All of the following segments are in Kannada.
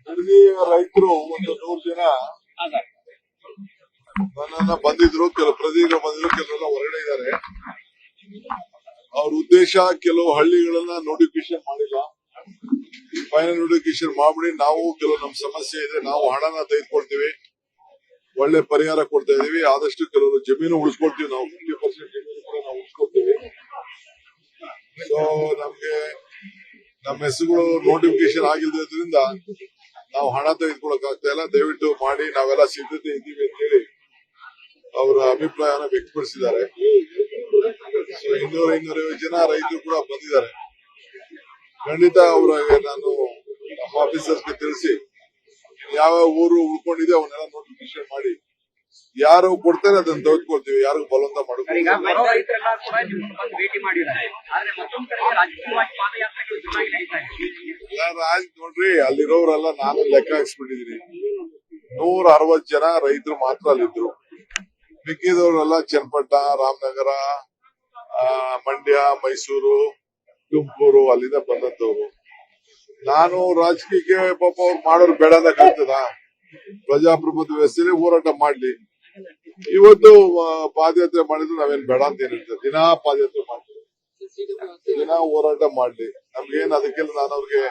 ಇಲ್ಲಿ ರೈತರು ಒಂದು 100 ಜನ ನನ್ನನ್ನ ಬಂದಿದ್ರು, ಕೆಲವು ಪ್ರತಿನಿಧಿಗಳು ಬಂದಿದ್ರು, ಕೆಲವೆಲ್ಲ ಹೊರಗಡೆ ಇದ್ದಾರೆ. ಅವ್ರ ಉದ್ದೇಶ ಕೆಲವು ಹಳ್ಳಿಗಳನ್ನ ನೋಟಿಫಿಕೇಶನ್ ಮಾಡಿಲ್ಲ, ಫೈನಲ್ ನೋಟಿಫಿಕೇಶನ್ ಮಾಡ್ಬಿಡಿ, ನಾವು ಕೆಲವು ನಮ್ ಸಮಸ್ಯೆ ಇದೆ, ನಾವು ಹಣನ ತೆಗೆದುಕೊಳ್ತೀವಿ, ಒಳ್ಳೆ ಪರಿಹಾರ ಕೊಡ್ತಾ ಇದೀವಿ, ಆದಷ್ಟು ಕೆಲವರು ಜಮೀನು ಉಳಿಸ್ಕೊಳ್ತೀವಿ, ನಾವು 50% ಜಮೀನು ಕೂಡ ನಾವು ಉಳಿಸ್ಕೊಳ್ತೀವಿ. ಸೊ ನಮ್ಗೆ ನಮ್ಮ ಹೆಸರುಗಳು ನೋಟಿಫಿಕೇಶನ್ ಆಗಿಲ್ಲದ್ರಿಂದ ನಾವು ಹಣ ತೆಗೆದುಕೊಳ್ಳಕ್ ಆಗ್ತಾ ಇಲ್ಲ, ದಯವಿಟ್ಟು ಮಾಡಿ, ನಾವೆಲ್ಲ ಸಿದ್ಧತೆ ಇದ್ದೀವಿ ಅಂತ ಹೇಳಿ ಅವರ ಅಭಿಪ್ರಾಯನ ವ್ಯಕ್ತಪಡಿಸಿದ್ದಾರೆ. ಸೊ 250 ಜನ ರೈತರು ಕೂಡ ಬಂದಿದ್ದಾರೆ. ಖಂಡಿತ ಅವ್ರಿಗೆ ನಾನು ನಮ್ಮ ಆಫೀಸರ್ಸ್ಗೆ ತಿಳಿಸಿ ಯಾವ ಊರು ಉಳ್ಕೊಂಡಿದೆ ಅವನ್ನೆಲ್ಲ ನೋಟಿಫಿಕೇಶನ್ ಮಾಡಿ ಯಾರು ಕೊಡ್ತಾರೆ ಅದನ್ನ ತೆಗೆದುಕೊಳ್ತೀವಿ, ಯಾರಿಗೂ ಬಲವಂತ ಮಾಡೋದು. ನೋಡ್ರಿ, ಅಲ್ಲಿರೋರೆಲ್ಲ ನಾನು ಲೆಕ್ಕ ಹಾಕ್ಸ್ಬಿಟ್ಟಿದೀನಿ, 160 ಜನ ರೈತರು ಮಾತ್ರ ಅಲ್ಲಿದ್ರು. ಮಿಕ್ಕಿದವರೆಲ್ಲ ಚನ್ನಪಟ್ಟ, ರಾಮನಗರ, ಮಂಡ್ಯ, ಮೈಸೂರು, ತುಮಕೂರು ಅಲ್ಲಿಂದ ಬಂದವರು. ನಾನು ರಾಜಕೀಯಕ್ಕೆ ಪಾಪ ಅವ್ರು ಮಾಡೋರು ಬೇಡ ಅನ್ನಕ್ಕಾಗ್ತದ? ಪ್ರಜಾಪ್ರಭುತ್ವ ವ್ಯವಸ್ಥೆಯಲ್ಲಿ ಹೋರಾಟ ಮಾಡ್ಲಿ. ಇವತ್ತು ಪಾದಯಾತ್ರೆ ಮಾಡಿದ್ರು ನಾವೇನ್ ಬೇಡ ಅಂತ ಏನಿರ್ತದೆ, ದಿನಾ ಪಾದಯಾತ್ರೆ ಮಾಡ್ತೀವಿ, ದಿನಾ ಹೋರಾಟ ಮಾಡ್ಲಿ. ನಮ್ಗೇನ್ ಅದಕ್ಕೆಲ್ಲ ನಾನು ಅವ್ರಿಗೆ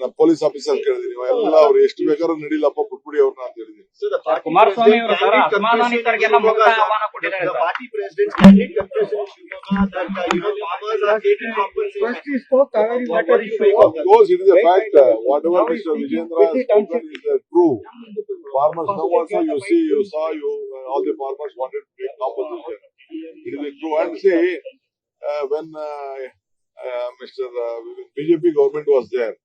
ನಮ್ಮ ಪೊಲೀಸ್ ಆಫೀಸರ್ ಕೇಳಿದೀನಿ, ಎಲ್ಲ ಅವ್ರು ಎಷ್ಟು ಬೇಕಾದ್ರೂ ನಡೀಲಪ್ಪ, ಬಿಟ್ಬಿಡಿ ಅವ್ರನ್ನ ಅಂತ ಹೇಳಿದೀನಿ. Kumaraswamy whatever Mr. Vijayendra has spoken is true. Farmers now also you saw all the farmers wanted to take compensation. It is true. And say when Mr. BJP government was there,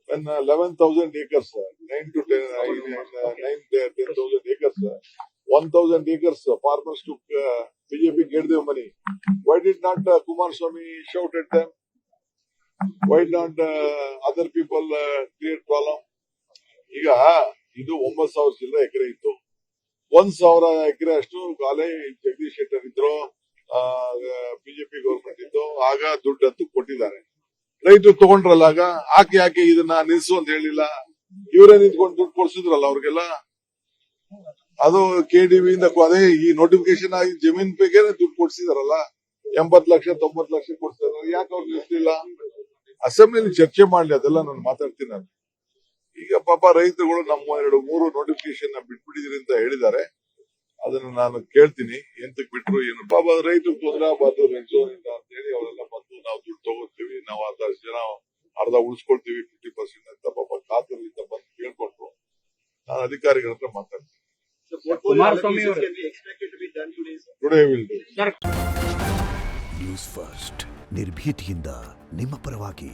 when 11,000 acres, 9 to 10,000 acres, 1,000 acres farmers took, BJP gave them money. Why did not Kumaraswamy shout at them? Why not other people create problem? ಈಗ ಇದು 9,000 ಚಿಲ್ಲರೆ ಎಕರೆ ಇತ್ತು, 1,000 ಎಕರೆ ಅಷ್ಟು ಕಾಲೇ ಜಗದೀಶ್ ಶೆಟ್ಟರ್ ಇದ್ರು, ಬಿಜೆಪಿ ಗೌರ್ಮೆಂಟ್ ಇತ್ತು, ಆಗ ದುಡ್ಡಂತೂ ಕೊಟ್ಟಿದ್ದಾರೆ. ರೈತರು ತಗೊಂಡ್ರಲ್ಲ, ಆಗ ಯಾಕೆ ಇದನ್ನ ನಿಲ್ಸು ಅಂತ ಹೇಳಿಲ್ಲ, ಇವರೇ ನಿಂತ್ಕೊಂಡು ದುಡ್ಡು ಕೊಡ್ಸಿದ್ರಲ್ಲ ಅವ್ರಿಗೆಲ್ಲ. ಅದು KDB ಇಂದ ಅದೇ ಈ ನೋಟಿಫಿಕೇಶನ್ ಆಗಿ ಜಮೀನ್ ಬಗ್ಗೆ ದುಡ್ಡು ಕೊಡ್ಸಿದಾರಲ್ಲ, 80 ಲಕ್ಷ 90 ಲಕ್ಷ ಕೊಡ್ಸಿದಾರೆ, ಯಾಕೆ ಅವ್ರು ನಿಲ್ಸಿಲ್ಲ? ಅಸೆಂಬ್ಲಿಲಿ ಚರ್ಚೆ ಮಾಡ್ಲಿ, ಅದೆಲ್ಲ ನಾನು ಮಾತಾಡ್ತೀನಿ. ನಾನು ಈಗ ಪಾಪ ರೈತರುಗಳು ನಮ್ಮ 2-3 ನೋಟಿಫಿಕೇಶನ್ ಬಿಟ್ಬಿಟ್ಟಿದ್ರಿ ಅಂತ ಹೇಳಿದ್ದಾರೆ, ಅದನ್ನ ನಾನು ಕೇಳ್ತೀನಿ, ಎಂತಕ್ ಬಿಟ್ರು ಏನು. ಪಾಪ ರೈತರು ತೊಂದರೆ ಆಗಬಾರ್ದು ರೆಡ್ ಝೋನ್ ಇಂದ ಅಂತ ಹೇಳಿ ಅವರೆಲ್ಲ ಬಂದು ನಾವು ದುಡ್ಡು ತಗೋತೀವಿ, ನಾವು 10 ಜನ ಅರ್ಧ ಉಳಿಸ್ಕೊಳ್ತೀವಿ 50% ಅಂತ ಪಾಪ ಖಾತರಿಯಿಂದ ಬಂದು ಕೇಳ್ಕೊಂಡ್ರು. ನಾನು ಅಧಿಕಾರಿಗಳ ಹತ್ರ ಮಾತಾಡ್ತೀನಿ. Today will do. News first, ನಿರ್ಭೀತಿಯಿಂದ ನಿಮ್ಮ ಪರವಾಗಿ.